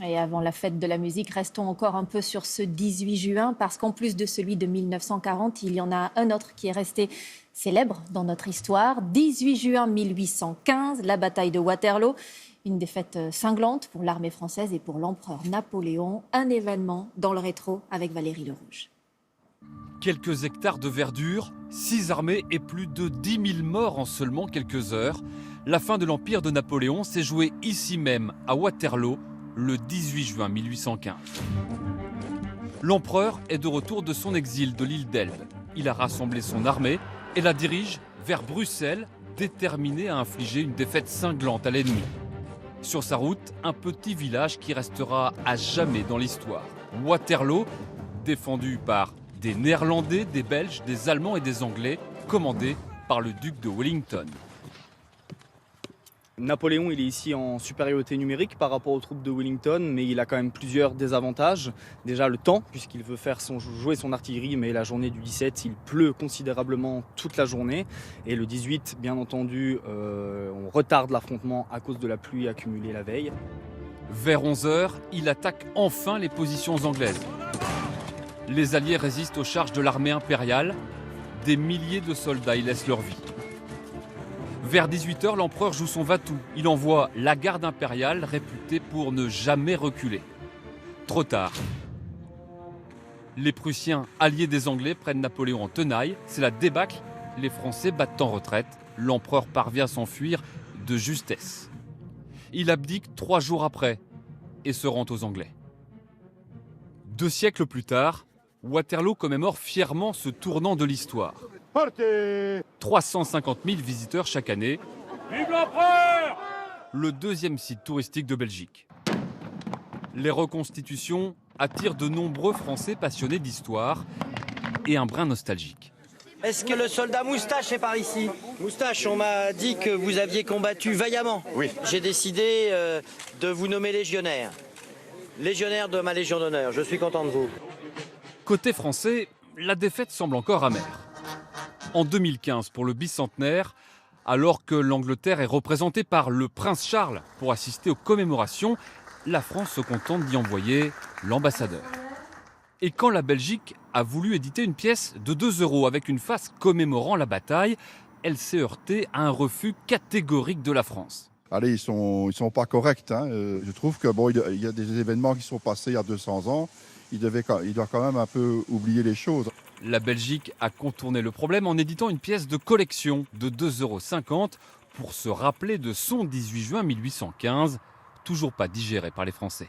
Et avant la fête de la musique, restons encore un peu sur ce 18 juin, parce qu'en plus de celui de 1940, il y en a un autre qui est resté célèbre dans notre histoire. 18 juin 1815, la bataille de Waterloo, une défaite cinglante pour l'armée française et pour l'empereur Napoléon. Un événement dans le rétro avec Valérie Lerouge. Quelques hectares de verdure, 6 armées et plus de 10 000 morts en seulement quelques heures. La fin de l'empire de Napoléon s'est jouée ici même, à Waterloo, le 18 juin 1815. L'empereur est de retour de son exil de l'île d'Elbe. Il a rassemblé son armée et la dirige vers Bruxelles, déterminé à infliger une défaite cinglante à l'ennemi. Sur sa route, un petit village qui restera à jamais dans l'histoire. Waterloo, défendu par des Néerlandais, des Belges, des Allemands et des Anglais, commandé par le duc de Wellington. Napoléon, il est ici en supériorité numérique par rapport aux troupes de Wellington, mais il a quand même plusieurs désavantages. Déjà le temps, puisqu'il veut faire jouer son artillerie, mais la journée du 17, il pleut considérablement toute la journée. Et le 18, bien entendu, on retarde l'affrontement à cause de la pluie accumulée la veille. Vers 11 h, il attaque enfin les positions anglaises. Les Alliés résistent aux charges de l'armée impériale. Des milliers de soldats y laissent leur vie. Vers 18 h, l'empereur joue son va-tout. Il envoie la garde impériale, réputée pour ne jamais reculer. Trop tard. Les Prussiens, alliés des Anglais, prennent Napoléon en tenaille. C'est la débâcle. Les Français battent en retraite. L'empereur parvient à s'enfuir de justesse. Il abdique 3 jours après et se rend aux Anglais. 2 siècles plus tard, Waterloo commémore fièrement ce tournant de l'histoire. 350 000 visiteurs chaque année. Vive l'empereur! Le deuxième site touristique de Belgique. Les reconstitutions attirent de nombreux Français passionnés d'histoire et un brin nostalgique. Est-ce que le soldat Moustache est par ici? Moustache, on m'a dit que vous aviez combattu vaillamment. Oui. J'ai décidé de vous nommer légionnaire. Légionnaire de ma Légion d'honneur. Je suis content de vous. Côté français, la défaite semble encore amère. En 2015, pour le bicentenaire, alors que l'Angleterre est représentée par le prince Charles pour assister aux commémorations, la France se contente d'y envoyer l'ambassadeur. Et quand la Belgique a voulu éditer une pièce de 2 € avec une face commémorant la bataille, elle s'est heurtée à un refus catégorique de la France. Allez, ils sont pas corrects. Je trouve que bon, il y a des événements qui sont passés il y a 200 ans. Il doit quand même un peu oublier les choses. La Belgique a contourné le problème en éditant une pièce de collection de 2,50 € pour se rappeler de son 18 juin 1815, toujours pas digéré par les Français.